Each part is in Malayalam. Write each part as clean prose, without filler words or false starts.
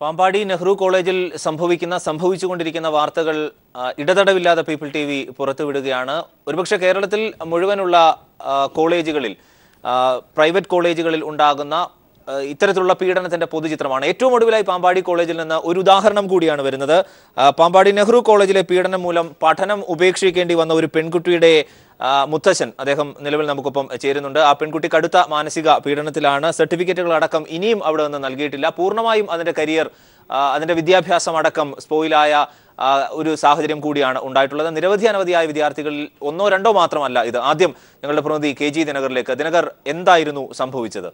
പാമ്പാടി നെഹ്റു കോളേജിൽ സംഭവിച്ചുകൊണ്ടിരിക്കുന്ന വാർത്തകൾ ഇടതടവില്ലാതെ പീപ്പിൾ ടി വി പുറത്തുവിടുകയാണ്. ഒരുപക്ഷെ കേരളത്തിൽ മുഴുവനുള്ള കോളേജുകളിൽ പ്രൈവറ്റ് കോളേജുകളിൽ ഉണ്ടാകുന്ന ഇത്തരത്തിലുള്ള പീഡനത്തിന്റെ പൊതുചിത്രമാണ്. ഏറ്റവും ഒടുവിലായി പാമ്പാടി കോളേജിൽ നിന്ന് ഒരു ഉദാഹരണം കൂടിയാണ് വരുന്നത്. പാമ്പാടി നെഹ്റു കോളേജിലെ പീഡനം മൂലം പഠനം ഉപേക്ഷിക്കേണ്ടി വന്ന ഒരു പെൺകുട്ടിയുടെ മുത്തശ്ശൻ അദ്ദേഹം നിലവിൽ നമുക്കൊപ്പം ചേരുന്നുണ്ട്. ആ പെൺകുട്ടി കടുത്ത മാനസിക പീഡനത്തിലാണ്. സർട്ടിഫിക്കറ്റുകൾ അടക്കം ഇനിയും അവിടെ നിന്ന് നൽകിയിട്ടില്ല. പൂർണ്ണമായും അതിന്റെ കരിയർ, അതിന്റെ വിദ്യാഭ്യാസം അടക്കം സ്പോയിലായ ഒരു സാഹചര്യം കൂടിയാണ് ഉണ്ടായിട്ടുള്ളത്. അനവധിയായ വിദ്യാർത്ഥികളിൽ ഒന്നോ രണ്ടോ മാത്രമല്ല ഇത്. ആദ്യം ഞങ്ങളുടെ പ്രതിനിധി KG ദിനകറിലേക്ക്. ദിനകർ, എന്തായിരുന്നു സംഭവിച്ചത്?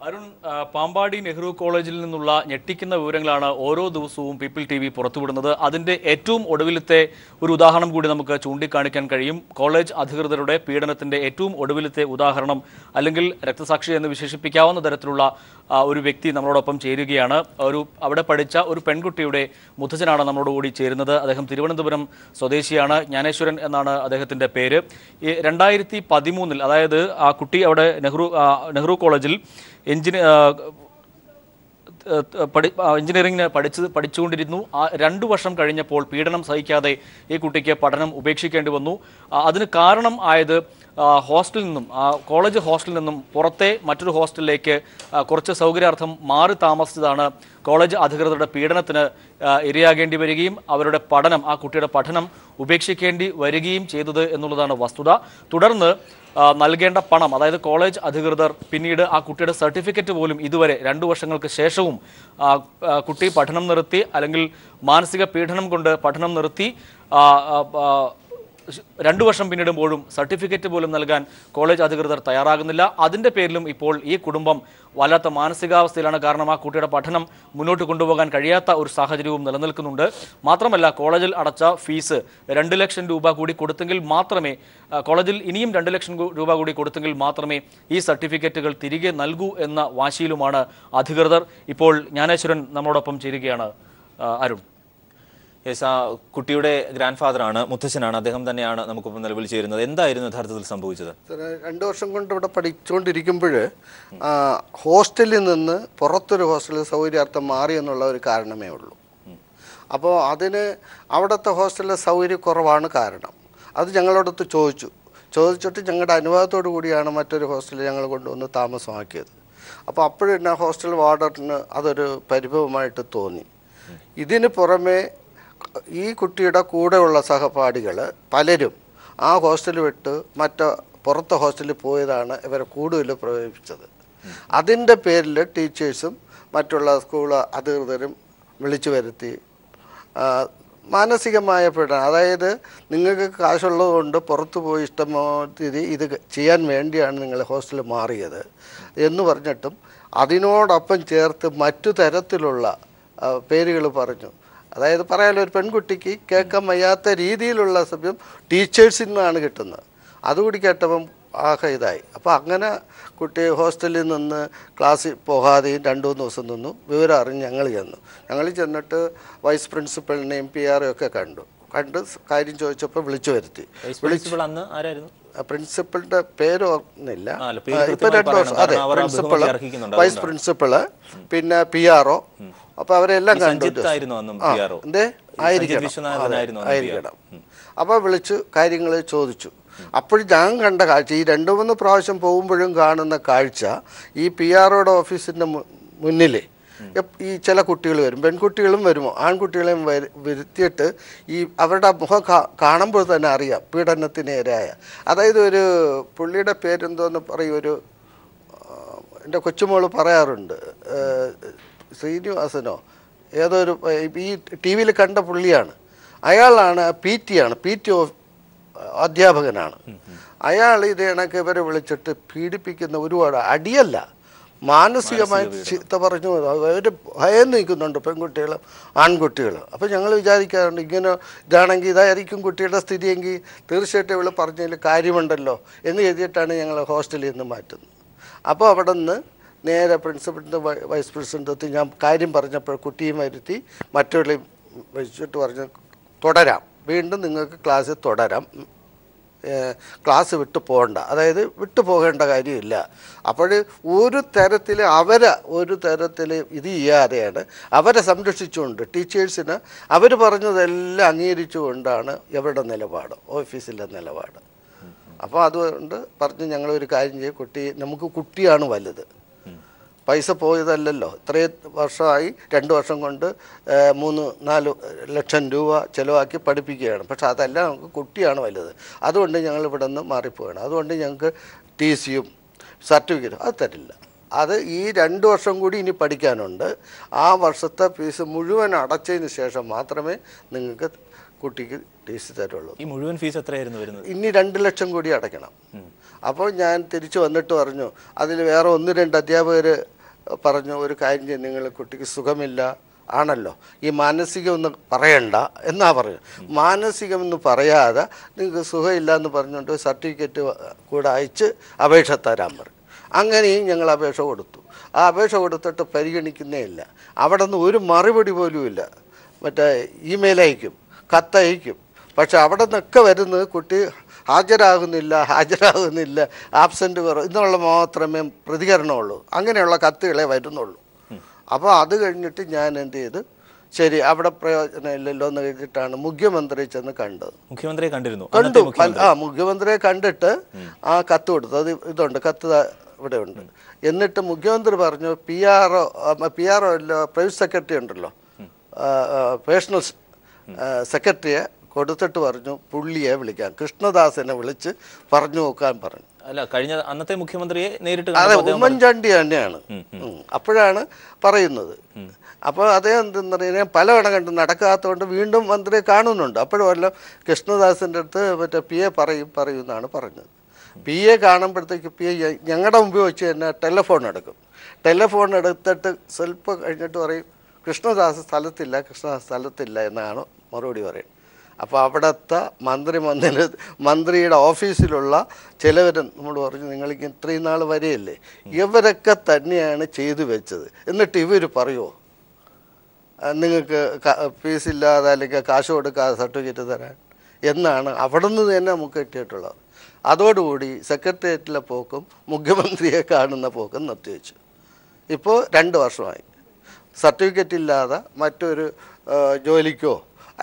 അരുൺ, പാമ്പാടി നെഹ്റു കോളേജിൽ നിന്നുള്ള ഞെട്ടിക്കുന്ന വിവരങ്ങളാണ് ഓരോ ദിവസവും പീപ്പിൾ ടി വി പുറത്തുവിടുന്നത്. അതിൻ്റെ ഏറ്റവും ഒടുവിലത്തെ ഒരു ഉദാഹരണം കൂടി നമുക്ക് ചൂണ്ടിക്കാണിക്കാൻ കഴിയും. കോളേജ് അധികൃതരുടെ പീഡനത്തിൻ്റെ ഏറ്റവും ഒടുവിലത്തെ ഉദാഹരണം, അല്ലെങ്കിൽ രക്തസാക്ഷി എന്ന് വിശേഷിപ്പിക്കാവുന്ന തരത്തിലുള്ള ഒരു വ്യക്തി നമ്മളോടൊപ്പം ചേരുകയാണ്. അവിടെ പഠിച്ച ഒരു പെൺകുട്ടിയുടെ മുത്തച്ഛനാണ് നമ്മളോട് കൂടി ചേരുന്നത്. അദ്ദേഹം തിരുവനന്തപുരം സ്വദേശിയാണ്. ജ്ഞാനേശ്വരൻ എന്നാണ് അദ്ദേഹത്തിൻ്റെ പേര്. 2013 അതായത് ആ കുട്ടി അവിടെ നെഹ്റു കോളേജിൽ എഞ്ചിനീയറിംഗിന് പഠിച്ചുകൊണ്ടിരുന്നു. 2 വർഷം കഴിഞ്ഞപ്പോൾ പീഡനം സഹിക്കാതെ ഈ കുട്ടിക്ക് പഠനം ഉപേക്ഷിക്കേണ്ടി വന്നു. അതിന് കാരണം ആയത് ഹോസ്റ്റലിൽ നിന്നും, കോളേജ് ഹോസ്റ്റലിൽ നിന്നും പുറത്തെ മറ്റൊരു ഹോസ്റ്റലിലേക്ക് കുറച്ച് സൗകര്യാർത്ഥം മാറി താമസിച്ചതാണ് കോളേജ് അധികൃതരുടെ പീഡനത്തിന് ഇരയാകേണ്ടി വരികയും അവരുടെ പഠനം, ആ കുട്ടിയുടെ പഠനം ഉപേക്ഷിക്കേണ്ടി വരികയും ചെയ്തത് എന്നുള്ളതാണ് വസ്തുത. തുടർന്ന് നൽകേണ്ട പണം, അതായത് കോളേജ് അധികൃതർ പിന്നീട് ആ കുട്ടിയുടെ സർട്ടിഫിക്കറ്റ് പോലും ഇതുവരെ 2 വർഷങ്ങൾക്ക് ശേഷവും കുട്ടി പഠനം നിർത്തി, അല്ലെങ്കിൽ മാനസിക പീഡനം കൊണ്ട് പഠനം നിർത്തി 2 വർഷം പിന്നിടുമ്പോഴും സർട്ടിഫിക്കറ്റ് പോലും നൽകാൻ കോളേജ് അധികൃതർ തയ്യാറാകുന്നില്ല. അതിൻ്റെ പേരിലും ഇപ്പോൾ ഈ കുടുംബം വല്ലാത്ത മാനസികാവസ്ഥയിലാണ്. കാരണം ആ കുട്ടിയുടെ പഠനം മുന്നോട്ട് കൊണ്ടുപോകാൻ കഴിയാത്ത ഒരു സാഹചര്യവും നിലനിൽക്കുന്നുണ്ട്. മാത്രമല്ല, കോളേജിൽ അടച്ച ഫീസ് 2 ലക്ഷം രൂപ കൂടി കൊടുത്തെങ്കിൽ മാത്രമേ, കോളേജിൽ ഇനിയും 2 ലക്ഷം രൂപ കൂടി കൊടുത്തെങ്കിൽ മാത്രമേ ഈ സർട്ടിഫിക്കറ്റുകൾ തിരികെ നൽകൂ എന്ന വാശിയിലുമാണ് അധികൃതർ. ഇപ്പോൾ ജ്ഞാനേശ്വരൻ നമ്മളോടൊപ്പം ചേരുകയാണ്. അരുൺ, ആ കുട്ടിയുടെ ഗ്രാൻഡ് ഫാദറാണ്, മുത്തശ്ശനാണ്, അദ്ദേഹം തന്നെയാണ് നമുക്കൊപ്പം നിലവിൽ ചേരുന്നത്. എന്തായിരുന്നു യഥാർത്ഥത്തിൽ സംഭവിച്ചത്? 2 വർഷം കൊണ്ട് ഇവിടെ പഠിച്ചുകൊണ്ടിരിക്കുമ്പോൾ ഹോസ്റ്റലിൽ നിന്ന് പുറത്തൊരു ഹോസ്റ്റലിൽ സൗകര്യാർത്ഥം മാറി എന്നുള്ള ഒരു കാരണമേ ഉള്ളൂ. അപ്പോൾ അതിന് അവിടുത്തെ ഹോസ്റ്റലിലെ സൗകര്യക്കുറവാണ് കാരണം. അത് ഞങ്ങളോടത്ത് ചോദിച്ചിട്ട് ഞങ്ങളുടെ അനുവാദത്തോടു കൂടിയാണ് മറ്റൊരു ഹോസ്റ്റലിൽ ഞങ്ങൾ കൊണ്ടുവന്ന് താമസമാക്കിയത്. അപ്പോൾ അപ്പോഴെന്നെ ഹോസ്റ്റൽ വാർഡറിന് അതൊരു പരിഭവമായിട്ട് തോന്നി. ഇതിന് പുറമെ ഈ കുട്ടിയുടെ കൂടെയുള്ള സഹപാഠികൾ പലരും ആ ഹോസ്റ്റൽ വിട്ട് പുറത്തെ ഹോസ്റ്റലിൽ പോയതാണ് ഇവരെ കൂടുതൽ പ്രേരിപ്പിച്ചത്. അതിൻ്റെ പേരിൽ ടീച്ചേഴ്സും മറ്റുള്ള സ്കൂൾ അധികൃതരും വിളിച്ചു വരുത്തി മാനസികമായ പീഡനം, അതായത് നിങ്ങൾക്ക് കാശുള്ളത് കൊണ്ട് പുറത്തു പോയി ഇഷ്ടമാതിരി ഇത് ചെയ്യാൻ വേണ്ടിയാണ് നിങ്ങൾ ഹോസ്റ്റലിൽ മാറിയത് എന്ന് പറഞ്ഞിട്ടും അതിനോടൊപ്പം ചേർത്ത് മറ്റു തരത്തിലുള്ള പേരുകൾ പറഞ്ഞു. അതായത് പറയാലോ, ഒരു പെൺകുട്ടിക്ക് കേൾക്കാൻ വയ്യാത്ത രീതിയിലുള്ള സമയം ടീച്ചേഴ്സിൽ നിന്നാണ് കിട്ടുന്നത്. അതുകൂടി കേട്ടപ്പം ഇതായി. അപ്പോൾ അങ്ങനെ കുട്ടി ഹോസ്റ്റലിൽ നിന്ന് ക്ലാസ്സിൽ പോകാതെയും 2-3 ദിവസം നിന്നു. വിവരം അറിഞ്ഞ് ഞങ്ങൾ ചെന്നിട്ട് വൈസ് പ്രിൻസിപ്പളിനെയും PRO ഒക്കെ കണ്ട് കാര്യം ചോദിച്ചപ്പോൾ വിളിച്ചു വരുത്തി. പ്രിൻസിപ്പളിൻ്റെ പേര് ഓർക്കുന്നില്ല ഇപ്പം 2 വർഷം. അതെ, പ്രിൻസിപ്പള്, വൈസ് പ്രിൻസിപ്പള്, പിന്നെ PRO. അപ്പോൾ അവരെല്ലാം കണ്ടു. ആയിരിക്കണം. അപ്പോൾ വിളിച്ച് കാര്യങ്ങൾ ചോദിച്ചു. അപ്പോൾ ഞാൻ കണ്ട കാഴ്ച, ഈ 2-3 പ്രാവശ്യം പോകുമ്പോഴും കാണുന്ന കാഴ്ച, ഈ PROയുടെ ഓഫീസിൻ്റെ മുന്നിൽ ഈ ചില കുട്ടികൾ വരും, പെൺകുട്ടികളും വരുമോ ആൺകുട്ടികളെയും വരുത്തിയിട്ട് ഈ അവരുടെ മുഖം കാണുമ്പോൾ തന്നെ അറിയാം പീഡനത്തിനിരയായ. അതായത് ഒരു പുള്ളിയുടെ പേരെന്തോന്ന് പറയും, എൻ്റെ കൊച്ചുമോള് പറയാറുണ്ട്, ശ്രീനിവാസനോ ഏതൊരു ഈ TV കണ്ട പുള്ളിയാണ്. അയാളാണ് PT അധ്യാപകനാണ്. അയാൾ ഇത് കണക്ക് ഇവരെ വിളിച്ചിട്ട് പീഡിപ്പിക്കുന്ന ഒരുപാട്, അടിയല്ല, മാനസികമായി ചീത്ത പറഞ്ഞു. അവർ ഭയം നിൽക്കുന്നുണ്ട്, പെൺകുട്ടികളും ആൺകുട്ടികളും. അപ്പോൾ ഞങ്ങൾ വിചാരിക്കാറുണ്ട്, ഇതാണെങ്കിൽ ഇതായിരിക്കും കുട്ടിയുടെ സ്ഥിതിയെങ്കിൽ തീർച്ചയായിട്ടും ഇവൾ പറഞ്ഞതിൽ കാര്യമുണ്ടല്ലോ എന്ന് എഴുതിയിട്ടാണ് ഞങ്ങൾ ഹോസ്റ്റലിൽ നിന്ന് മാറ്റുന്നത്. അപ്പോൾ അവിടെ നിന്ന് നേരെ പ്രിൻസിപ്പലിൻ്റെ വൈസ് പ്രസിഡൻ്റ് ഞാൻ കാര്യം പറഞ്ഞപ്പോൾ കുട്ടിയും വരുത്തി മറ്റുള്ളവരെയും വെച്ചിട്ട് പറഞ്ഞ് തുടരാം, വീണ്ടും നിങ്ങൾക്ക് ക്ലാസ്സിൽ തുടരാം ക്ലാസ് വിട്ടു പോകണ്ട, അതായത് വിട്ടു പോകേണ്ട കാര്യമില്ല. അപ്പോൾ ഒരു തരത്തിൽ ഇത് ചെയ്യാതെയാണ് അവരെ സംരക്ഷിച്ചുകൊണ്ട് ടീച്ചേഴ്സിന് അവർ പറഞ്ഞതെല്ലാം അംഗീകരിച്ചുകൊണ്ടാണ് ഇവരുടെ നിലപാട്, ഓഫീസിലെ നിലപാട്. അപ്പോൾ അതുകൊണ്ട് പറഞ്ഞ് ഞങ്ങളൊരു കാര്യം ചെയ്യും, നമുക്ക് കുട്ടിയാണ് വലുത്, പൈസ പോയതല്ലല്ലോ. ഇത്രയും വർഷമായി, 2 വർഷം കൊണ്ട് 3-4 ലക്ഷം രൂപ ചിലവാക്കി പഠിപ്പിക്കുകയാണ്. പക്ഷെ അതല്ല, നമുക്ക് കുട്ടിയാണ് വലുത്. അതുകൊണ്ട് ഞങ്ങൾ ഇവിടെ നിന്ന് മാറിപ്പോവുകയാണ്. അതുകൊണ്ട് ഞങ്ങൾക്ക് TCയും സർട്ടിഫിക്കറ്റും അത് തരില്ല. അത് ഈ 2 വർഷം കൂടി ഇനി പഠിക്കാനുണ്ട്. ആ വർഷത്തെ ഫീസ് മുഴുവൻ അടച്ചതിന് ശേഷം മാത്രമേ നിങ്ങൾക്ക് കുട്ടിക്ക് TC തരുള്ളൂ. ഈ മുഴുവൻ ഫീസ് എത്രയായിരുന്നു വരുന്നത്? ഇനി 2 ലക്ഷം കൂടി അടയ്ക്കണം. അപ്പോൾ ഞാൻ തിരിച്ചു വന്നിട്ട് പറഞ്ഞു, അതിൽ വേറെ 1-2 അധ്യാപകർ പറഞ്ഞു, ഒരു കാര്യം ചെയ്യും, നിങ്ങൾ കുട്ടിക്ക് സുഖമില്ല ആണല്ലോ, ഈ മാനസികമൊന്നും പറയണ്ട എന്നാ പറഞ്ഞു. മാനസികമെന്ന് പറയാതെ നിങ്ങൾക്ക് സുഖമില്ല എന്ന് പറഞ്ഞുകൊണ്ട് സർട്ടിഫിക്കറ്റ് കൂടെ അയച്ച് അപേക്ഷ തരാൻ പറഞ്ഞു. അങ്ങനെയും ഞങ്ങൾ അപേക്ഷ കൊടുത്തു. ആ അപേക്ഷ കൊടുത്തിട്ട് പരിഗണിക്കുന്നേ ഇല്ല. അവിടെ നിന്ന് ഒരു മറുപടി പോലും ഇല്ല. മറ്റേ ഇമെയിൽ അയക്കും, കത്തയക്കും. പക്ഷെ അവിടെ നിന്നൊക്കെ വരുന്നത് കുട്ടി ഹാജരാകുന്നില്ല, ആബ്സെൻ്റ് കുറവ് എന്നുള്ള മാത്രമേ പ്രതികരണമുള്ളൂ. അങ്ങനെയുള്ള കത്തുകളെ വരുന്നുള്ളൂ. അപ്പോൾ അത് കഴിഞ്ഞിട്ട് ഞാൻ എന്ത് ചെയ്ത്, ശരി അവിടെ പ്രയോജനമില്ലല്ലോ എന്ന് കഴിഞ്ഞിട്ടാണ് മുഖ്യമന്ത്രിയെ ചെന്ന് കണ്ടത്. മുഖ്യമന്ത്രിയെ കണ്ടു. മുഖ്യമന്ത്രിയെ കണ്ടിട്ട് ആ കത്ത് കൊടുത്തു. അത് ഇതുണ്ട്, കത്ത് ഇവിടെ ഉണ്ട്. എന്നിട്ട് മുഖ്യമന്ത്രി പറഞ്ഞു, PRO പ്രൈവറ്റ് സെക്രട്ടറി ഉണ്ടല്ലോ, പേഴ്സണൽ സെക്രട്ടറിയെ കൊടുത്തിട്ട് പറഞ്ഞു പുള്ളിയെ വിളിക്കാൻ, കൃഷ്ണദാസിനെ വിളിച്ച് പറഞ്ഞു നോക്കാൻ പറഞ്ഞു. അല്ല, അന്നത്തെ മുഖ്യമന്ത്രിയെ നേരിട്ട് അതെ, ഉമ്മൻചാണ്ടി തന്നെയാണ്. അപ്പോഴാണ് പറയുന്നത്. അപ്പോൾ അദ്ദേഹം എന്തെന്ന് പറഞ്ഞാൽ പലവണ കണ്ട് നടക്കാത്തതുകൊണ്ട് വീണ്ടും മന്ത്രിയെ കാണുന്നുണ്ട്. അപ്പോഴും വല്ല കൃഷ്ണദാസിൻ്റെ അടുത്ത് മറ്റേ PA പറയും എന്നാണ് പറഞ്ഞത്. PA കാണുമ്പോഴത്തേക്ക് PA ഞങ്ങളുടെ മുമ്പിൽ വെച്ച് തന്നെ ടെലിഫോൺ എടുത്തിട്ട് സ്വല്പം കഴിഞ്ഞിട്ട് പറയും, കൃഷ്ണദാസ് സ്ഥലത്തില്ല എന്നാണ് മറുപടി പറയും. അപ്പോൾ അവിടുത്തെ മന്ത്രിയുടെ ഓഫീസിലുള്ള ചിലവർ നമ്മൾ പറഞ്ഞു, നിങ്ങൾക്ക് ഇത്രയും നാൾ വരെയല്ലേ, ഇവരൊക്കെ തന്നെയാണ് ചെയ്തു വെച്ചത്, എന്നിട്ട് ഇവർ പറയുമോ നിങ്ങൾക്ക് ഫീസില്ലാതെ അല്ലെങ്കിൽ കാശ് കൊടുക്കാതെ സർട്ടിഫിക്കറ്റ് തരാൻ എന്നാണ് അവിടെ നിന്ന് തന്നെ നമുക്ക് കിട്ടിയിട്ടുള്ളത്. അതോടുകൂടി സെക്രട്ടേറിയറ്റിലെ പോക്കും മുഖ്യമന്ത്രിയെ കാണുന്ന പോക്കും നിർത്തിവെച്ചു. ഇപ്പോൾ 2 വർഷമായി. സർട്ടിഫിക്കറ്റ് ഇല്ലാതെ മറ്റൊരു ജോലിക്കോ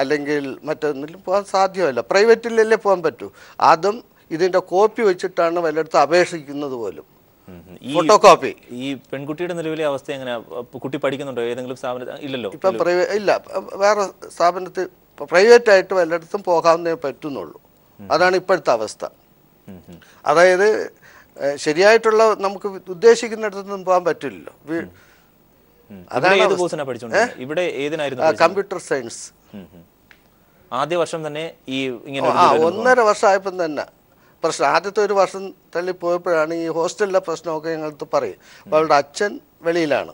അല്ലെങ്കിൽ മറ്റൊന്നിലും പോകാൻ സാധ്യമല്ല. പ്രൈവറ്റിലല്ലേ പോകാൻ പറ്റൂ. അതും ഇതിൻ്റെ കോപ്പി വെച്ചിട്ടാണ് വല്ലയിടത്തും അപേക്ഷിക്കുന്നത് പോലും, ഫോട്ടോ കോപ്പി. ഈ പെൺകുട്ടിയുടെ നിലവിലെ അവസ്ഥ എങ്ങനെയാ? കുട്ടി പഠിക്കുന്നുണ്ടോ ഏതെങ്കിലും സ്ഥാപനത്തിൽ? ഇല്ലല്ലോ. ഇപ്പം ഇല്ല, വേറെ സ്ഥാപനത്തിൽ പ്രൈവറ്റായിട്ട് വല്ലയിടത്തും പോകാവുന്നേ പറ്റുന്നുള്ളൂ. അതാണ് ഇപ്പോഴത്തെ അവസ്ഥ. അതായത് ശരിയായിട്ടുള്ള നമുക്ക് ഉദ്ദേശിക്കുന്നിടത്തൊന്നും പോകാൻ പറ്റില്ലല്ലോ. കമ്പ്യൂട്ടർ സയൻസ് ആദ്യ വർഷം തന്നെ ഈ ഇങ്ങനെ 1.5 വർഷമായപ്പം തന്നെ പ്രശ്നം. ആദ്യത്തെ 1 വർഷം തള്ളി പോയപ്പോഴാണ് ഈ ഹോസ്റ്റലിലെ പ്രശ്നമൊക്കെ ഞങ്ങൾക്ക് പറയും. അപ്പോൾ അവളുടെ അച്ഛൻ വെളിയിലാണ്,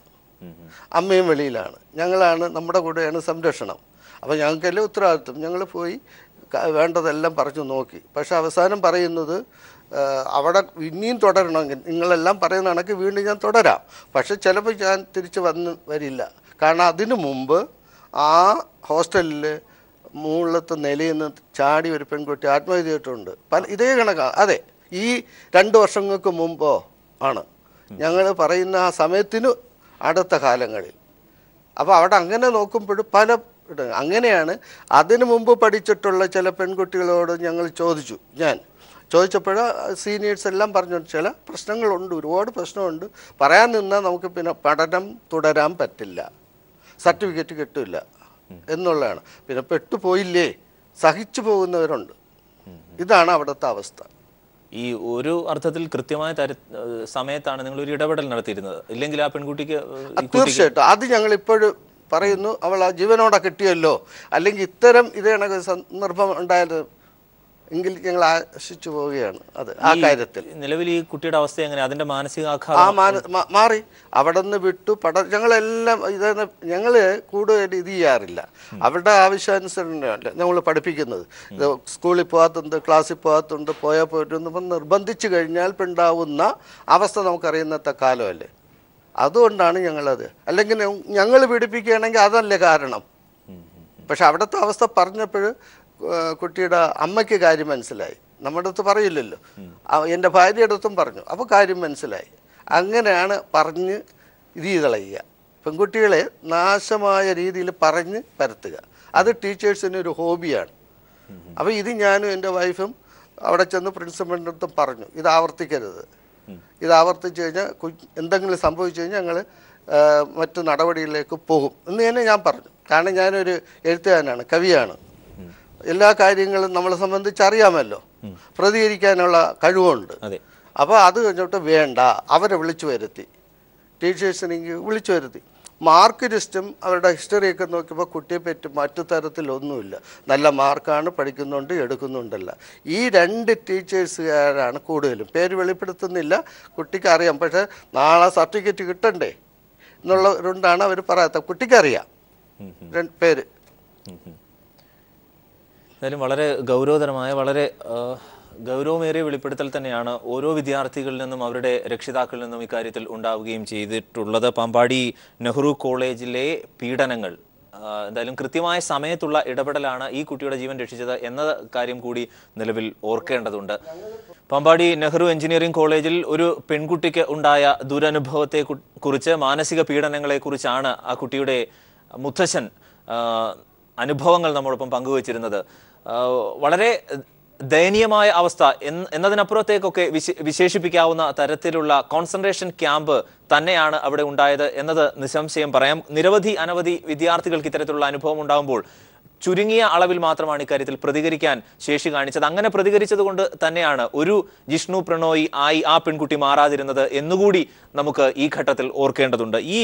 അമ്മയും വെളിയിലാണ്, ഞങ്ങളാണ്, നമ്മുടെ കൂടെയാണ് സംരക്ഷണം. അപ്പോൾ ഞങ്ങൾക്കെല്ലാം ഉത്തരവാദിത്വം. ഞങ്ങൾ പോയി വേണ്ടതെല്ലാം പറഞ്ഞു നോക്കി. പക്ഷെ അവസാനം പറയുന്നത്, അവിടെ ഇനിയും തുടരണമെങ്കിൽ നിങ്ങളെല്ലാം പറയുന്ന കണക്ക് വീണ്ടും ഞാൻ തുടരാം, പക്ഷെ ചിലപ്പോൾ ഞാൻ തിരിച്ച് വരില്ല. കാരണം അതിനു മുമ്പ് ആ ഹോസ്റ്റലിൽ മുകളിലത്തെ നിലയിൽ നിന്ന് ചാടി ഒരു പെൺകുട്ടി ആത്മഹത്യ ചെയ്തിട്ടുണ്ട്. ഇതേ കണക്കാണ്. അതെ, ഈ 2 വർഷങ്ങൾക്ക് മുമ്പോ ആണ് ഞങ്ങൾ പറയുന്ന ആ സമയത്തിനു അടുത്ത കാലങ്ങളിൽ. അപ്പോൾ അവിടെ അങ്ങനെ നോക്കുമ്പോൾ അങ്ങനെയാണ്. അതിനു മുമ്പ് പഠിച്ചിട്ടുള്ള ചില പെൺകുട്ടികളോട് ഞങ്ങൾ ചോദിച്ചപ്പോൾ സീനിയേഴ്സ് എല്ലാം പറഞ്ഞു, ചില പ്രശ്നങ്ങളുണ്ട്, ഒരുപാട് പ്രശ്നമുണ്ട്, പറയാൻ നിന്നാൽ നമുക്ക് പിന്നെ പഠനം തുടരാൻ പറ്റില്ല, സർട്ടിഫിക്കറ്റ് കിട്ടില്ല എന്നുള്ളതാണ്. പിന്നെ പെട്ടുപോയില്ലേ, സഹിച്ചു പോകുന്നവരുണ്ട്. ഇതാണ് അവിടുത്തെ അവസ്ഥ. ഈ ഒരു അർത്ഥത്തിൽ കൃത്യമായ സമയത്താണ് നിങ്ങൾ ഒരു ഇടപെടൽ നടത്തിയിരുന്നത്, ഇല്ലെങ്കിൽ ആ പെൺകുട്ടിക്ക് തീർച്ചയായിട്ടും അത് ഞങ്ങൾ ഇപ്പോഴും പറയുന്നു, അവൾ ആ ജീവനോടെ കിട്ടിയല്ലോ, അല്ലെങ്കിൽ ഇത്തരം ഇതേ കണക്ക് സന്ദർഭം ഉണ്ടായത് എങ്കിൽ ഞങ്ങൾ ആശിച്ചു പോവുകയാണ്. അത് ആ കാര്യത്തിൽ നിലവിൽ ഈ കുട്ടിയുടെ അവസ്ഥ എങ്ങനെ, അതിന്റെ മാറി അവിടെ നിന്ന് വിട്ടു. ഞങ്ങളെല്ലാം ഞങ്ങൾ കൂടുതൽ ഇത് ചെയ്യാറില്ല. അവരുടെ ആവശ്യാനുസരണമല്ല നമ്മൾ പഠിപ്പിക്കുന്നത്. സ്കൂളിൽ പോകാത്തുണ്ട്, ക്ലാസ്സിൽ പോകാത്തുണ്ട്, പോയിട്ടുണ്ടെന്ന് നിർബന്ധിച്ചു കഴിഞ്ഞാൽ ഉണ്ടാവുന്ന അവസ്ഥ നമുക്കറിയുന്നത്തെ കാലമല്ലേ. അതുകൊണ്ടാണ് ഞങ്ങളത്. അല്ലെങ്കിൽ ഞങ്ങൾ പീഡിപ്പിക്കുകയാണെങ്കിൽ അതല്ലേ കാരണം. പക്ഷെ അവിടുത്തെ അവസ്ഥ പറഞ്ഞപ്പോൾ കുട്ടിയുടെ അമ്മയ്ക്ക് കാര്യം മനസ്സിലായി. നമ്മുടെ അടുത്ത് പറയില്ലല്ലോ. എൻ്റെ ഭാര്യയുടെ അടുത്തും പറഞ്ഞു. അപ്പോൾ കാര്യം മനസ്സിലായി. അങ്ങനെയാണ് പറഞ്ഞ് രീതികളയുക. പെൺകുട്ടികളെ നാശമായ രീതിയിൽ പറഞ്ഞ് പരത്തുക. അത് ടീച്ചേഴ്സിന് ഒരു ഹോബിയാണ്. അപ്പോൾ ഇത് ഞാനും എൻ്റെ വൈഫും അവിടെ ചെന്ന് പ്രിൻസിപ്പലിൻ്റെ അടുത്തും പറഞ്ഞു, ഇത് ആവർത്തിക്കരുത്. ഇത് ആവർത്തിച്ച് കഴിഞ്ഞാൽ എന്തെങ്കിലും സംഭവിച്ചു കഴിഞ്ഞാൽ ഞങ്ങൾ മറ്റു നടപടികളിലേക്ക് പോകും എന്ന് തന്നെ ഞാൻ പറഞ്ഞു. കാരണം ഞാനൊരു എഴുത്തുകാരനാണ്, കവിയാണ്. എല്ലാ കാര്യങ്ങളും നമ്മളെ സംബന്ധിച്ച് അറിയാമല്ലോ, പ്രതികരിക്കാനുള്ള കഴിവുണ്ട്. അപ്പോൾ അത് കഴിഞ്ഞിട്ട് വേണ്ട, അവരെ വിളിച്ചു വരുത്തി, ടീച്ചേഴ്സിനെങ്കിൽ വിളിച്ചു വരുത്തി. മാർക്ക് ലിസ്റ്റും അവരുടെ ഹിസ്റ്ററിയൊക്കെ നോക്കിയപ്പോൾ കുട്ടിയെ പറ്റി മറ്റു തരത്തിലൊന്നുമില്ല. നല്ല മാർക്കാണ്, പഠിക്കുന്നുണ്ട്, എടുക്കുന്നുണ്ടല്ല. ഈ 2 ടീച്ചേഴ്സുകാരാണ് കൂടുതലും. പേര് വെളിപ്പെടുത്തുന്നില്ല, കുട്ടിക്ക് അറിയാം. പക്ഷേ നാളെ സർട്ടിഫിക്കറ്റ് കിട്ടണ്ടേ എന്നുള്ളതുകൊണ്ടാണ് അവർ പറയാത്ത. കുട്ടിക്കറിയാം പേര്. എന്തായാലും വളരെ ഗൗരവതരമായ, വളരെ ഗൗരവമേറിയ വെളിപ്പെടുത്തൽ തന്നെയാണ് ഓരോ വിദ്യാർത്ഥികളിൽ നിന്നും അവരുടെ രക്ഷിതാക്കളിൽ നിന്നും ഇക്കാര്യത്തിൽ ഉണ്ടാവുകയും ചെയ്തിട്ടുള്ളത്. പാമ്പാടി നെഹ്റു കോളേജിലെ പീഡനങ്ങൾ എന്തായാലും കൃത്യമായ സമയത്തുള്ള ഇടപെടലാണ് ഈ കുട്ടിയുടെ ജീവൻ രക്ഷിച്ചത് എന്ന കാര്യം കൂടി നിലവിൽ ഓർക്കേണ്ടതുണ്ട്. പാമ്പാടി നെഹ്റു എഞ്ചിനീയറിംഗ് കോളേജിൽ ഒരു പെൺകുട്ടിക്ക് ഉണ്ടായ ദുരനുഭവത്തെ കുറിച്ച്, മാനസിക പീഡനങ്ങളെ കുറിച്ചാണ് ആ കുട്ടിയുടെ മുത്തശ്ശൻ അനുഭവങ്ങൾ നമ്മോടൊപ്പം പങ്കുവച്ചിരുന്നത്. വളരെ ദയനീയമായ അവസ്ഥ എന്നതിനപ്പുറത്തേക്കൊക്കെ വിശേഷിപ്പിക്കാവുന്ന തരത്തിലുള്ള കോൺസെൻട്രേഷൻ ക്യാമ്പ് തന്നെയാണ് അവിടെ ഉണ്ടായത് എന്നത് നിസ്സംശയം പറയാം. അനവധി വിദ്യാർത്ഥികൾക്ക് ഇത്തരത്തിലുള്ള അനുഭവം ഉണ്ടാകുമ്പോൾ ചുരുങ്ങിയ അളവിൽ മാത്രമാണ് ഇക്കാര്യത്തിൽ പ്രതികരിക്കാൻ ശേഷി കാണിച്ചത്. അങ്ങനെ പ്രതികരിച്ചത് കൊണ്ട് തന്നെയാണ് ഒരു ജിഷ്ണു പ്രണോയി ആയി ആ പെൺകുട്ടി മാറാതിരുന്നത് എന്നുകൂടി നമുക്ക് ഈ ഘട്ടത്തിൽ ഓർക്കേണ്ടതുണ്ട്. ഈ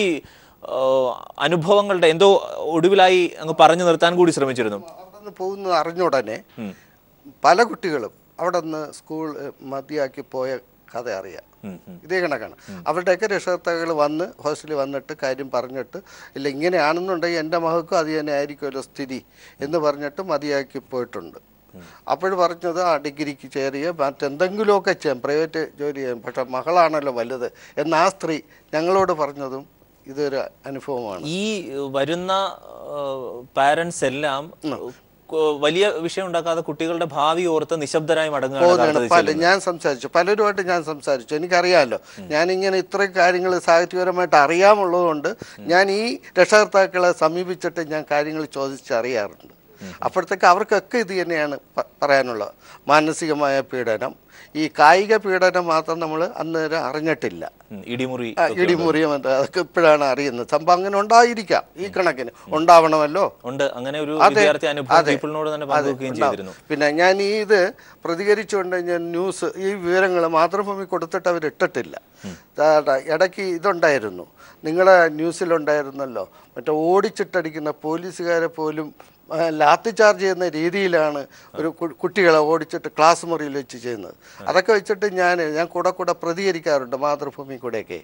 അനുഭവങ്ങളുടെ എന്തോ ഒടുവിലായി അങ്ങ് പറഞ്ഞു നിർത്താൻ കൂടി ശ്രമിച്ചിരുന്നു. അവിടെ നിന്ന് പോകുന്നത് അറിഞ്ഞ ഉടനെ പല കുട്ടികളും അവിടെ നിന്ന് സ്കൂൾ മതിയാക്കി പോയ കഥ അറിയാം. ഇതേ കണക്കാണ്. അവരുടെയൊക്കെ രക്ഷകർത്താക്കൾ വന്ന് ഹോസ്റ്റലിൽ വന്നിട്ട് കാര്യം പറഞ്ഞിട്ട്, ഇല്ല ഇങ്ങനെയാണെന്നുണ്ടെങ്കിൽ എൻ്റെ മകൾക്കും അത് തന്നെ ആയിരിക്കുമല്ലോ സ്ഥിതി എന്ന് പറഞ്ഞിട്ട് മതിയാക്കി പോയിട്ടുണ്ട്. അപ്പോൾ പറഞ്ഞത് ആ ഡിഗ്രിക്ക് ചേരിയ മറ്റെന്തെങ്കിലുമൊക്കെ ചെയ്യാം, പ്രൈവറ്റ് ജോലി ചെയ്യാം, പക്ഷെ മകളാണല്ലോ വലുത് എന്ന് ആ സ്ത്രീ ഞങ്ങളോട് പറഞ്ഞതും ഇതൊരു അനുഭവമാണ്. ഈ വരുന്ന പാരന്റ്സ് എല്ലാം വലിയ വിഷയം ഉണ്ടാക്കാതെ കുട്ടികളുടെ ഭാവി ഓർത്ത് നിശബ്ദരായി മടങ്ങുകയാണ്. ഞാൻ സംസാരിച്ചു, പലരുമായിട്ട് ഞാൻ സംസാരിച്ചു. എനിക്കറിയാമല്ലോ, ഞാനിങ്ങനെ ഇത്രയും കാര്യങ്ങൾ സാഹിത്യപരമായിട്ട് അറിയാമുള്ളതുകൊണ്ട് ഞാൻ ഈ രക്ഷകർത്താക്കളെ സമീപിച്ചിട്ട് ഞാൻ കാര്യങ്ങൾ ചോദിച്ചറിയാറുണ്ട്. അപ്പോഴത്തേക്ക് അവർക്കൊക്കെ ഇത് തന്നെയാണ് പറയാനുള്ളത്. മാനസികമായ പീഡനം, ഈ കായിക പീഡനം മാത്രം നമ്മൾ അന്നേരം അറിഞ്ഞിട്ടില്ല. ഇടിമുറിയും അതൊക്കെ ഇപ്പോഴാണ് അറിയുന്നത്. സംഭവം അങ്ങനെ ഉണ്ടായിരിക്കാം, ഈ കണക്കിന് ഉണ്ടാവണമല്ലോ. പിന്നെ ഞാൻ ഇത് പ്രതികരിച്ചുകൊണ്ട് ഞാൻ ന്യൂസ് ഈ വിവരങ്ങൾ മാതൃഭൂമി കൊടുത്തിട്ട് അവരിട്ടിട്ടില്ല. ഇടയ്ക്ക് ഇതുണ്ടായിരുന്നു, നിങ്ങളെ ന്യൂസിലുണ്ടായിരുന്നല്ലോ, മറ്റേ ഓടിച്ചിട്ടടിക്കുന്ന പോലീസുകാരെ പോലും ലാത്തി ചാർജ് ചെയ്യുന്ന രീതിയിലാണ് ഒരു കുട്ടികളെ ഓടിച്ചിട്ട് ക്ലാസ് മുറിയിൽ വെച്ച് ചെയ്യുന്നത്. അതൊക്കെ വെച്ചിട്ട് ഞാൻ കൂടെ പ്രതികരിക്കാറുണ്ട് മാതൃഭൂമി കൂടെയൊക്കെ.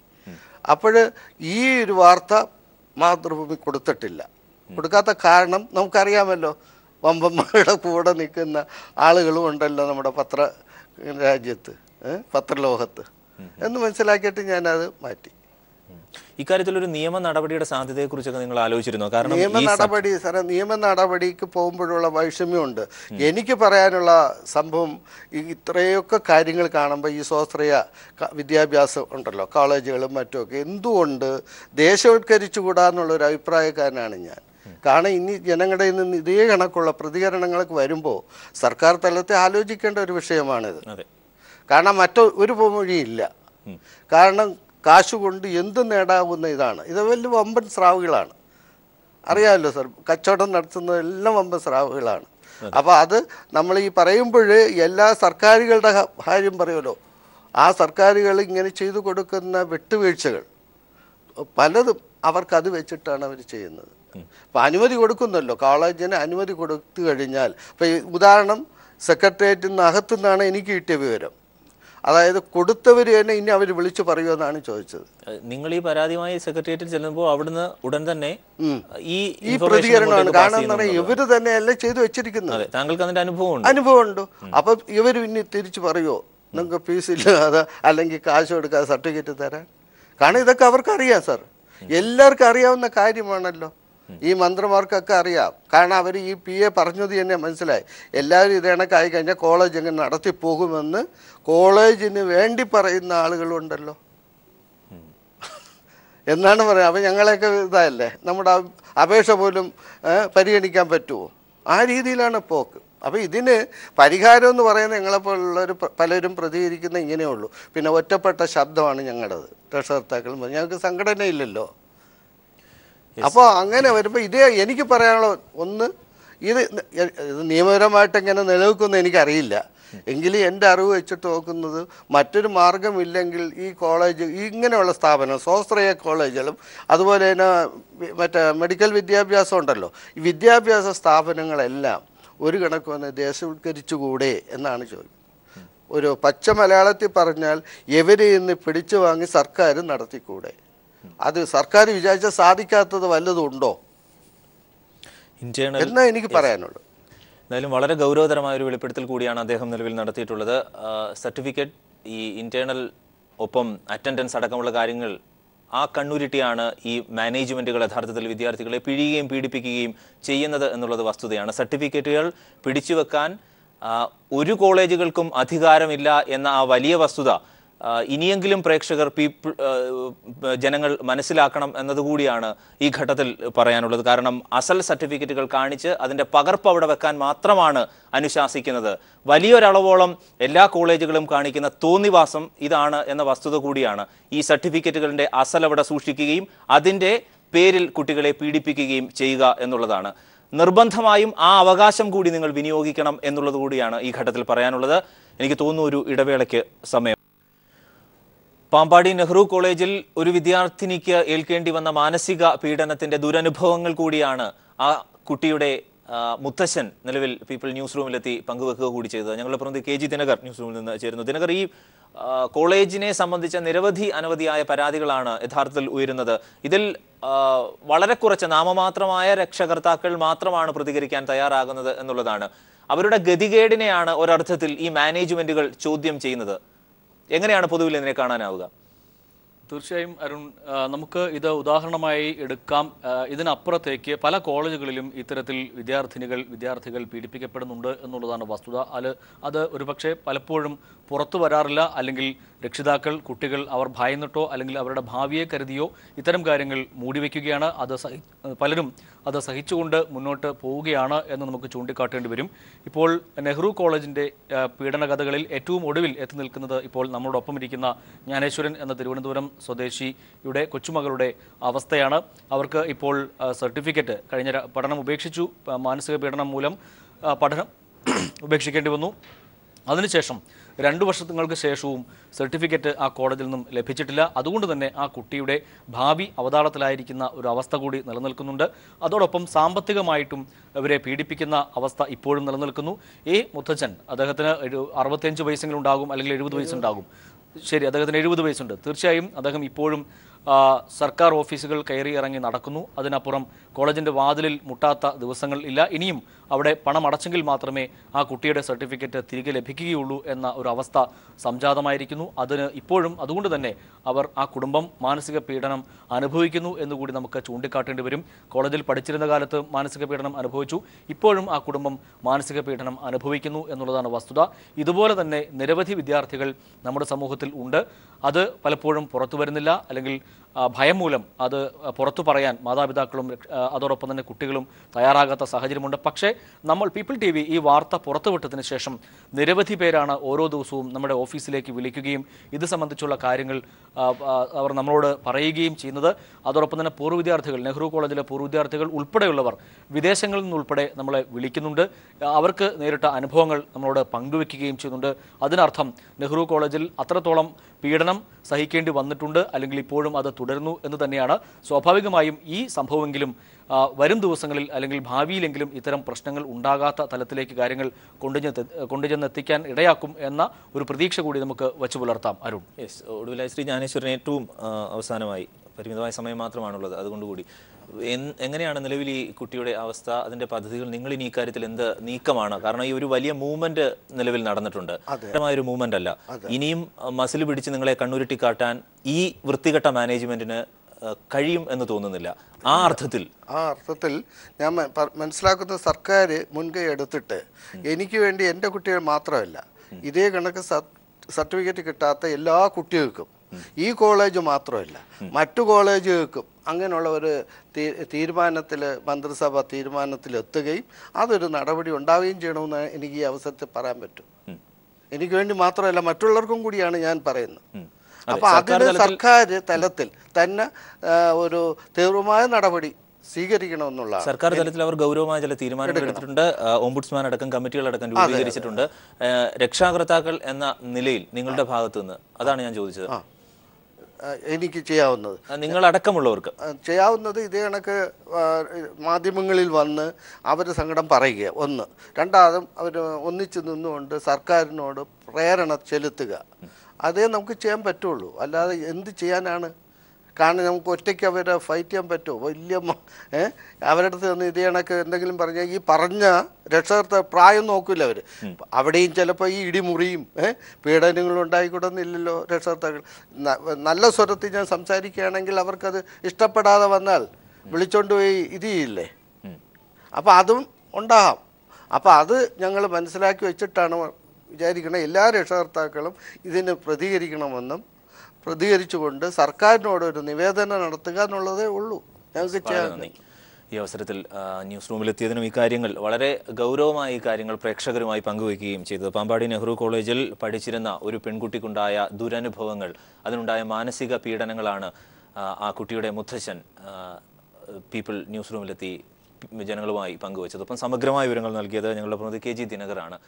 അപ്പോൾ ഈ ഒരു വാർത്ത മാതൃഭൂമി കൊടുക്കാത്ത കാരണം നമുക്കറിയാമല്ലോ, വമ്പന്മാരുടെ കൂടെ നിൽക്കുന്ന ആളുകളും ഉണ്ടല്ലോ നമ്മുടെ രാജ്യത്ത്, പത്രലോകത്ത് എന്ന് മനസ്സിലാക്കിയിട്ട് ഞാനത് മാറ്റി. ഇക്കാര്യത്തിൽ ഒരു നിയമ നടപടിയുടെ സാധ്യതയെ കുറിച്ചൊക്കെ നിങ്ങൾ ആലോചിച്ചിരുന്നോ? കാരണം നിയമ നടപടിക്ക് പോകുമ്പോഴുള്ള വൈഷമ്യമുണ്ട്. എനിക്ക് പറയാനുള്ള സംഭവം, ഇത്രയൊക്കെ കാര്യങ്ങൾ കാണുമ്പോൾ ഈ സ്വാശ്രയ വിദ്യാഭ്യാസം ഉണ്ടല്ലോ, കോളേജുകളും മറ്റുമൊക്കെ എന്തുകൊണ്ട് ദേശവൽക്കരിച്ചുകൂടാന്നുള്ളൊരു അഭിപ്രായക്കാരനാണ് ഞാൻ. കാരണം ഇനി ജനങ്ങളുടെ നിന്ന് ഇതേ കണക്കുള്ള പ്രതികരണങ്ങളൊക്കെ വരുമ്പോൾ സർക്കാർ തലത്തെ ആലോചിക്കേണ്ട ഒരു വിഷയമാണിത്. കാരണം മറ്റൊരു വഴിയില്ല. കാരണം കാശുകൊണ്ട് എന്തും നേടാവുന്ന ഇതാണ്. ഇത് വലിയ വമ്പൻ സ്രാവുകളാണ്, അറിയാമല്ലോ സർ. കച്ചവടം നടത്തുന്നതെല്ലാം വമ്പൻ സ്രാവുകളാണ്. അപ്പോൾ അത് നമ്മൾ ഈ പറയുമ്പോൾ എല്ലാ സർക്കാരുകളുടെ കാര്യം പറയുമല്ലോ, ആ സർക്കാരുകൾ ഇങ്ങനെ ചെയ്തു കൊടുക്കുന്ന വിട്ടുവീഴ്ചകൾ പലതും അവർക്കത് വെച്ചിട്ടാണ് അവർ ചെയ്യുന്നത്. അപ്പോൾ അനുമതി കൊടുക്കുന്നല്ലോ, കോളേജിന് അനുമതി കൊടുത്തു കഴിഞ്ഞാൽ, ഇപ്പോൾ ഉദാഹരണം സെക്രട്ടേറിയറ്റിൽ നിന്ന് അകത്തുനിന്നാണ് എനിക്ക് കിട്ടിയ വിവരം. അതായത് കൊടുത്തവർ തന്നെ ഇനി അവർ വിളിച്ചു പറയുമെന്നാണ് ചോദിച്ചത്. നിങ്ങൾ ഈ പരാതിയുമായി സെക്രട്ടേറിയറ്റിൽ ചെല്ലുമ്പോൾ അവിടുന്ന് ഉടൻ തന്നെ ഈ പ്രതികരണമാണ്. കാരണം ഇവര് തന്നെയല്ലേ ചെയ്തു വെച്ചിരിക്കുന്നത്. താങ്കൾക്ക് അതിന്റെ അനുഭവമുണ്ട്. അപ്പൊ ഇവർ ഇനി തിരിച്ചു പറയുമോ നിങ്ങൾക്ക് ഫീസില്ലാതെ അല്ലെങ്കിൽ കാശ് കൊടുക്കാതെ സർട്ടിഫിക്കറ്റ് തരാൻ? കാരണം ഇതൊക്കെ അവർക്കറിയാം സാർ, എല്ലാവർക്കും അറിയാവുന്ന കാര്യമാണല്ലോ. ഈ മന്ത്രിമാർക്കൊക്കെ അറിയാം. കാരണം അവർ ഈ PA പറഞ്ഞത് തന്നെ മനസ്സിലായി. എല്ലാവരും ഇത് കണക്കായി കഴിഞ്ഞാൽ കോളേജ് എങ്ങനെ നടത്തിപ്പോകുമെന്ന് കോളേജിന് വേണ്ടി പറയുന്ന ആളുകളുണ്ടല്ലോ എന്നാണ് പറയുന്നത്. അപ്പം ഞങ്ങളെയൊക്കെ ഇതല്ലേ, നമ്മുടെ അപേക്ഷ പോലും പരിഗണിക്കാൻ പറ്റുമോ? ആ രീതിയിലാണ് പോക്ക്. അപ്പോൾ ഇതിന് പരിഹാരം എന്ന് പറയുന്നത് ഞങ്ങളെപ്പോലുള്ളവർ പലരും പ്രതികരിക്കുന്ന ഇങ്ങനെയുള്ളൂ. പിന്നെ ഒറ്റപ്പെട്ട ശബ്ദമാണ് ഞങ്ങളുടേത്. രക്ഷകർത്താക്കളും ഞങ്ങൾക്ക് സംഘടനയില്ലല്ലോ. അപ്പോൾ അങ്ങനെ വരുമ്പോൾ ഇതേ എനിക്ക് പറയാനുള്ള ഒന്ന്, ഇത് നിയമപരമായിട്ട് എങ്ങനെ നിലനിൽക്കുമെന്ന് എനിക്കറിയില്ല. എങ്കിലും എൻ്റെ അറിവ് വെച്ചിട്ട് നോക്കുന്നത് മറ്റൊരു മാർഗമില്ലെങ്കിൽ ഈ കോളേജ് ഇങ്ങനെയുള്ള സ്ഥാപനം സ്വാശ്രയ കോളേജുകളും അതുപോലെ തന്നെ മറ്റേ മെഡിക്കൽ വിദ്യാഭ്യാസം ഉണ്ടല്ലോ, ഈ വിദ്യാഭ്യാസ സ്ഥാപനങ്ങളെല്ലാം ഒരു കണക്ക് വന്ന് ദേശവൽക്കരിച്ചുകൂടെ എന്നാണ് ചോദിക്കുന്നത്. ഒരു പച്ച മലയാളത്തിൽ പറഞ്ഞാൽ എവരെ ഇന്ന് പിടിച്ചു വാങ്ങി സർക്കാർ നടത്തിക്കൂടെ? അത് സർക്കാർ വിചാരിച്ചാൽ സാധിക്കാത്തത് വല്ലതും ഉണ്ടോ എന്നാ എനിക്ക് പറയാനുള്ളൂ. എന്തായാലും വളരെ ഗൗരവതരമായ ഒരു വെളിപ്പെടുത്തൽ കൂടിയാണ് അദ്ദേഹം നിലവിൽ നടത്തിയിട്ടുള്ളത്. സർട്ടിഫിക്കറ്റ്, ഈ ഇന്റേണൽ, ഒപ്പം അറ്റൻഡൻസ് അടക്കമുള്ള കാര്യങ്ങൾ, ആ കണ്ണുരുട്ടിയാണ് ഈ മാനേജ്മെന്റുകൾ യഥാർത്ഥത്തിൽ വിദ്യാർത്ഥികളെ പിഴിയുകയും പീഡിപ്പിക്കുകയും ചെയ്യുന്നത് എന്നുള്ളത് വസ്തുതയാണ്. സർട്ടിഫിക്കറ്റുകൾ പിടിച്ചുവെക്കാൻ ഒരു കോളേജുകൾക്കും അധികാരമില്ല എന്ന ആ വലിയ വസ്തുത ഇനിയെങ്കിലും പ്രേക്ഷകർ, ജനങ്ങൾ മനസ്സിലാക്കണം എന്നതുകൂടിയാണ് ഈ ഘട്ടത്തിൽ പറയാനുള്ളത്. കാരണം അസൽ സർട്ടിഫിക്കറ്റുകൾ കാണിച്ച് അതിൻ്റെ പകർപ്പ് അവിടെ വെക്കാൻ മാത്രമാണ് അനുശാസിക്കുന്നത്. വലിയൊരളവോളം എല്ലാ കോളേജുകളും കാണിക്കുന്ന തോന്നിവാസം ഇതാണ് എന്ന വസ്തുത കൂടിയാണ്. ഈ സർട്ടിഫിക്കറ്റുകളുടെ അസൽ അവിടെ സൂക്ഷിക്കുകയും അതിൻ്റെ പേരിൽ കുട്ടികളെ പീഡിപ്പിക്കുകയും ചെയ്യുക എന്നുള്ളതാണ്. നിർബന്ധമായും ആ അവകാശം കൂടി നിങ്ങൾ വിനിയോഗിക്കണം എന്നുള്ളത് കൂടിയാണ് ഈ ഘട്ടത്തിൽ പറയാനുള്ളത്. എനിക്ക് തോന്നുന്നു ഒരു ഇടവേളയ്ക്ക് സമയം. പാമ്പാടി നെഹ്റു കോളേജിൽ ഒരു വിദ്യാർത്ഥിനിക്ക് ഏൽക്കേണ്ടി വന്ന മാനസിക പീഡനത്തിന്റെ ദുരനുഭവങ്ങൾ കൂടിയാണ് ആ കുട്ടിയുടെ മുത്തശ്ശൻ നിലവിൽ പീപ്പിൾ ന്യൂസ് റൂമിലെത്തി പങ്കുവെക്കുക കൂടി ചെയ്തത്. ഞങ്ങളുടെ പ്രതിനിധി KG ദിനകർ ന്യൂസ് റൂമിൽ നിന്ന് ചേരുന്നു. ദിനകർ, ഈ കോളേജിനെ സംബന്ധിച്ച അനവധിയായ പരാതികളാണ് യഥാർത്ഥത്തിൽ ഉയരുന്നത്. ഇതിൽ വളരെ കുറച്ച് നാമമാത്രമായ രക്ഷകർത്താക്കൾ മാത്രമാണ് പ്രതികരിക്കാൻ തയ്യാറാകുന്നത് എന്നുള്ളതാണ്. അവരുടെ ഗതികേടിനെയാണ് ഒരർത്ഥത്തിൽ ഈ മാനേജ്മെന്റുകൾ ചോദ്യം ചെയ്യുന്നത്. എങ്ങനെയാണ് പൊതുവിൽ ഇതിനെ കാണാനാവുക? തീർച്ചയായും അരുൺ, നമുക്ക് ഇത് ഉദാഹരണമായി എടുക്കാം. ഇതിനപ്പുറത്തേക്ക് പല കോളേജുകളിലും ഇത്തരത്തിൽ വിദ്യാർത്ഥികൾ പീഡിപ്പിക്കപ്പെടുന്നുണ്ട് എന്നുള്ളതാണ് വസ്തുത. അത് ഒരുപക്ഷെ പലപ്പോഴും പുറത്തു വരാറില്ല, അല്ലെങ്കിൽ രക്ഷിതാക്കൾ, കുട്ടികൾ അവർ ഭയന്നിട്ടോ അല്ലെങ്കിൽ അവരുടെ ഭാവിയെ കരുതിയോ ഇത്തരം കാര്യങ്ങൾ മൂടിവെക്കുകയാണ്. പലരും അത് സഹിച്ചുകൊണ്ട് മുന്നോട്ട് പോവുകയാണ് എന്ന് നമുക്ക് ചൂണ്ടിക്കാട്ടേണ്ടി വരും. ഇപ്പോൾ നെഹ്റു കോളേജിൻ്റെ പീഡനകഥകളിൽ ഏറ്റവും ഒടുവിൽ എത്തി നിൽക്കുന്നത് ഇപ്പോൾ നമ്മളോടൊപ്പം ഇരിക്കുന്ന ജ്ഞാനേശ്വരൻ എന്ന തിരുവനന്തപുരം സ്വദേശിയുടെ കൊച്ചുമകളുടെ അവസ്ഥയാണ്. അവർക്ക് ഇപ്പോൾ സർട്ടിഫിക്കറ്റ്, കഴിഞ്ഞ പഠനം ഉപേക്ഷിച്ചു, മാനസിക പീഡനം മൂലം പഠനം ഉപേക്ഷിക്കേണ്ടി വന്നു. അതിനുശേഷം 2 വർഷങ്ങൾക്ക് ശേഷവും സർട്ടിഫിക്കറ്റ് ആ കോളേജിൽ നിന്നും ലഭിച്ചിട്ടില്ല. അതുകൊണ്ട് തന്നെ ആ കുട്ടിയുടെ ഭാവി അവതാളത്തിലായിരിക്കുന്ന ഒരു അവസ്ഥ കൂടി നിലനിൽക്കുന്നുണ്ട്. അതോടൊപ്പം സാമ്പത്തികമായിട്ടും ഇവരെ പീഡിപ്പിക്കുന്ന അവസ്ഥ ഇപ്പോഴും നിലനിൽക്കുന്നു. മുത്തച്ഛൻ, അദ്ദേഹത്തിന് 65 വയസ്സെങ്കിലും ഉണ്ടാകും, അല്ലെങ്കിൽ 70 വയസ്സുണ്ടാകും. ശരി, അദ്ദേഹത്തിന് 70 വയസ്സുണ്ട്. തീർച്ചയായും അദ്ദേഹം ഇപ്പോഴും സർക്കാർ ഓഫീസുകൾ കയറി ഇറങ്ങി നടക്കുന്നു. അതിനപ്പുറം കോളേജിൻ്റെ വാതിലിൽ മുട്ടാത്ത ദിവസങ്ങൾ ഇല്ല. ഇനിയും അവിടെ പണം അടച്ചെങ്കിൽ മാത്രമേ ആ കുട്ടിയുടെ സർട്ടിഫിക്കറ്റ് തിരികെ ലഭിക്കുകയുള്ളൂ എന്ന ഒരു അവസ്ഥ സംജാതമായിരിക്കുന്നു. ഇപ്പോഴും അതുകൊണ്ട് തന്നെ ആ കുടുംബം മാനസിക പീഡനം അനുഭവിക്കുന്നു എന്നുകൂടി നമുക്ക് ചൂണ്ടിക്കാട്ടേണ്ടി വരും. കോളേജിൽ പഠിച്ചിരുന്ന കാലത്ത് മാനസിക പീഡനം അനുഭവിച്ചു, ഇപ്പോഴും ആ കുടുംബം മാനസിക പീഡനം അനുഭവിക്കുന്നു എന്നുള്ളതാണ് വസ്തുത. ഇതുപോലെ തന്നെ നിരവധി വിദ്യാർത്ഥികൾ നമ്മുടെ സമൂഹത്തിൽ ഉണ്ട്. അത് പലപ്പോഴും പുറത്തു വരുന്നില്ല, അല്ലെങ്കിൽ ഭയം മൂലം അത് പുറത്തു പറയാൻ മാതാപിതാക്കളും അതോടൊപ്പം തന്നെ കുട്ടികളും തയ്യാറാകാത്ത സാഹചര്യമുണ്ട്. പക്ഷേ നമ്മൾ പീപ്പിൾ TV ഈ വാർത്ത പുറത്തുവിട്ടതിന് ശേഷം നിരവധി പേരാണ് ഓരോ ദിവസവും നമ്മുടെ ഓഫീസിലേക്ക് വിളിക്കുകയും ഇത് സംബന്ധിച്ചുള്ള കാര്യങ്ങൾ അവർ നമ്മളോട് പറയുകയും ചെയ്യുന്നത്. അതോടൊപ്പം തന്നെ പൂർവ്വ വിദ്യാർത്ഥികൾ, നെഹ്റു കോളേജിലെ പൂർവ്വ വിദ്യാർത്ഥികൾ ഉൾപ്പെടെയുള്ളവർ വിദേശങ്ങളിൽ നിന്നുൾപ്പെടെ നമ്മളെ വിളിക്കുന്നുണ്ട്. അവർക്ക് നേരിട്ട അനുഭവങ്ങൾ നമ്മളോട് പങ്കുവെക്കുകയും ചെയ്യുന്നുണ്ട്. അതിനർത്ഥം നെഹ്റു കോളേജിൽ അത്രത്തോളം പീഡനം സഹിക്കേണ്ടി വന്നിട്ടുണ്ട്, അല്ലെങ്കിൽ ഇപ്പോഴും അത് തുടരുന്നു എന്ന് തന്നെയാണ്. സ്വാഭാവികമായും ഈ സംഭവമെങ്കിലും വരും ദിവസങ്ങളിൽ അല്ലെങ്കിൽ ഭാവിയിലെങ്കിലും ഇത്തരം പ്രശ്നങ്ങൾ ഉണ്ടാകാത്ത തലത്തിലേക്ക് കാര്യങ്ങൾ കൊണ്ടുചെന്നെത്തിക്കാൻ ഇടയാക്കും എന്ന ഒരു പ്രതീക്ഷ കൂടി നമുക്ക് വച്ചു പുലർത്താം. അരുൺ, ഒടുവിലായി ശ്രീ ജ്ഞാനേശ്വരൻ, ഏറ്റവും അവസാനമായി, പരിമിതമായ സമയം മാത്രമാണുള്ളത്, അതുകൊണ്ടുകൂടി എങ്ങനെയാണ് നിലവിൽ ഈ കുട്ടിയുടെ അവസ്ഥ, അതിന്റെ പദ്ധതികൾ, നിങ്ങൾ ഇനി ഇക്കാര്യത്തിൽ എന്ത് നീക്കമാണ്? കാരണം ഈ ഒരു വലിയ മൂവ്മെന്റ് നിലവിൽ നടന്നിട്ടുണ്ട്, ഒരു മൂവ്മെന്റ് അല്ല. ഇനിയും മസിൽ പിടിച്ച് നിങ്ങളെ കണ്ണുരുട്ടി കാട്ടാൻ ഈ വൃത്തികെട്ട മാനേജ്മെന്റിന് കഴിയും എന്ന് തോന്നുന്നില്ല. ആ അർത്ഥത്തിൽ ഞാൻ മനസ്സിലാക്കുന്ന സർക്കാർ മുൻകൈ എടുത്തിട്ട് എനിക്ക് വേണ്ടി എൻ്റെ കുട്ടികൾ മാത്രമല്ല, ഇതേ കണക്ക് സർട്ടിഫിക്കറ്റ് കിട്ടാത്ത എല്ലാ കുട്ടികൾക്കും, ഈ കോളേജ് മാത്രമല്ല മറ്റു കോളേജുകൾക്കും അങ്ങനെയുള്ള ഒരു മന്ത്രിസഭ തീരുമാനത്തിലെത്തുകയും അതൊരു നടപടി ഉണ്ടാവുകയും ചെയ്യണമെന്ന് എനിക്ക് ഈ അവസരത്തിൽ പറയാൻ പറ്റും. എനിക്ക് വേണ്ടി മാത്രമല്ല, മറ്റുള്ളവർക്കും കൂടിയാണ് ഞാൻ പറയുന്നത്. അപ്പോൾ അതിന് സർക്കാർ തലത്തിൽ തന്നെ ഒരു തീവ്രമായ നടപടി സ്വീകരിക്കണമെന്നുള്ള സർക്കാർ തലത്തിൽ അവർ ഗൗരവമായ ചില തീരുമാനങ്ങൾ എടുത്തിട്ടുണ്ട്. ഓംബുഡ്സ്മാൻ അടക്കം കമ്മിറ്റികളടക്കം രൂപീകരിച്ചിട്ടുണ്ട്. രക്ഷാകർത്താക്കൾ എന്ന നിലയിൽ നിങ്ങളുടെ ഭാഗത്തു നിന്ന് അതാണ് ഞാൻ ചോദിച്ചത്. എനിക്ക് ചെയ്യാവുന്നത്, നിങ്ങളടക്കമുള്ളവർക്ക് ചെയ്യാവുന്നത് ഇതേ കണക്ക് മാധ്യമങ്ങളിൽ വന്ന് അവർ സങ്കടം പറയുക, ഒന്ന്. രണ്ടാമതും അവർ ഒന്നിച്ചു നിന്നുകൊണ്ട് സർക്കാരിനോട് പ്രേരണ ചെലുത്തുക. അതേ നമുക്ക് ചെയ്യാൻ പറ്റുള്ളൂ. അല്ലാതെ എന്ത് ചെയ്യാനാണ്? കാരണം നമുക്ക് ഒറ്റയ്ക്ക് അവരെ ഫൈറ്റ് ചെയ്യാൻ പറ്റുമോ? വലിയ അവരുടെ അടുത്ത് നിന്ന് ഇതേ കണക്ക് എന്തെങ്കിലും പറഞ്ഞാൽ ഈ പറഞ്ഞ രക്ഷകർത്ത പ്രായം നോക്കില്ല അവർ. അവിടെയും ചിലപ്പോൾ ഈ ഇടിമുറിയും പീഡനങ്ങളും ഉണ്ടായിക്കൂടുന്നില്ലല്ലോ രക്ഷകർത്താക്കൾ. നല്ല സ്വരത്തിൽ ഞാൻ സംസാരിക്കുകയാണെങ്കിൽ അവർക്കത് ഇഷ്ടപ്പെടാതെ വന്നാൽ വിളിച്ചോണ്ട് പോയി ഇത് ചെയ്യില്ലേ? അപ്പോൾ അതും ഉണ്ടാകാം. അപ്പോൾ അത് ഞങ്ങൾ മനസ്സിലാക്കി വെച്ചിട്ടാണ് വിചാരിക്കണം എല്ലാ രക്ഷകർത്താക്കളും ഇതിന് പ്രതികരിക്കണമെന്നും പ്രതികരിച്ചുകൊണ്ട് സർക്കാരിനോട് ഒരു നിവേദനം നടത്തുക എന്നുള്ളതേ ഉള്ളൂ ഞങ്ങൾക്ക് ചെയ്യാൻ. ഈ അവസരത്തിൽ ന്യൂസ് റൂമിലെത്തിയതിനും ഈ കാര്യങ്ങൾ വളരെ ഗൗരവമായി ഈ കാര്യങ്ങൾ പ്രേക്ഷകരുമായി പങ്കുവയ്ക്കുകയും ചെയ്തത്. പാമ്പാടി നെഹ്റു കോളേജിൽ പഠിച്ചിരുന്ന ഒരു പെൺകുട്ടിക്കുണ്ടായ ദുരനുഭവങ്ങൾ, അതിനുണ്ടായ മാനസിക പീഡനങ്ങളാണ് ആ കുട്ടിയുടെ മുത്തശ്ശൻ പീപ്പിൾ ന്യൂസ് റൂമിലെത്തി ജനങ്ങളുമായി പങ്കുവച്ചത്. ഒപ്പം സമഗ്രമായ വിവരങ്ങൾ നൽകിയത് ഞങ്ങളുടെ പ്രതിനിധി KG ദിനകറാണ്.